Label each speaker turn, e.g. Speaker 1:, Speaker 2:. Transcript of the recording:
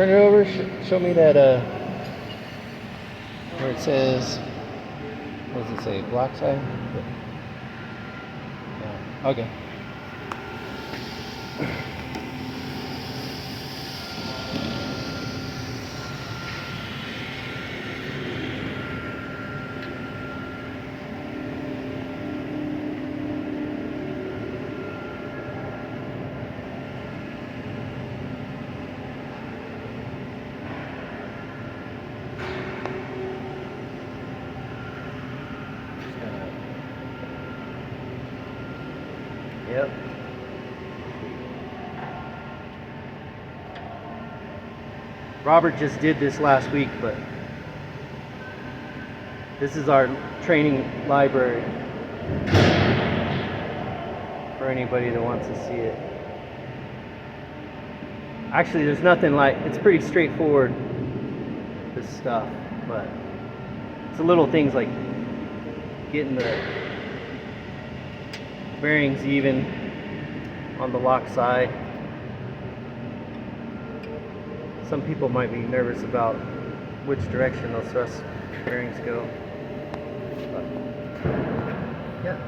Speaker 1: turn it over. Show me that where it says. What does it say? Block side. Yeah. Okay. Yep. Robert just did this last week, but this is our training library for anybody that wants to see it. Actually, there's nothing like, it's pretty straightforward, this stuff, but it's the little things like getting the bearings even on the lock side. Some people might be nervous about which direction those thrust bearings go. But, yeah.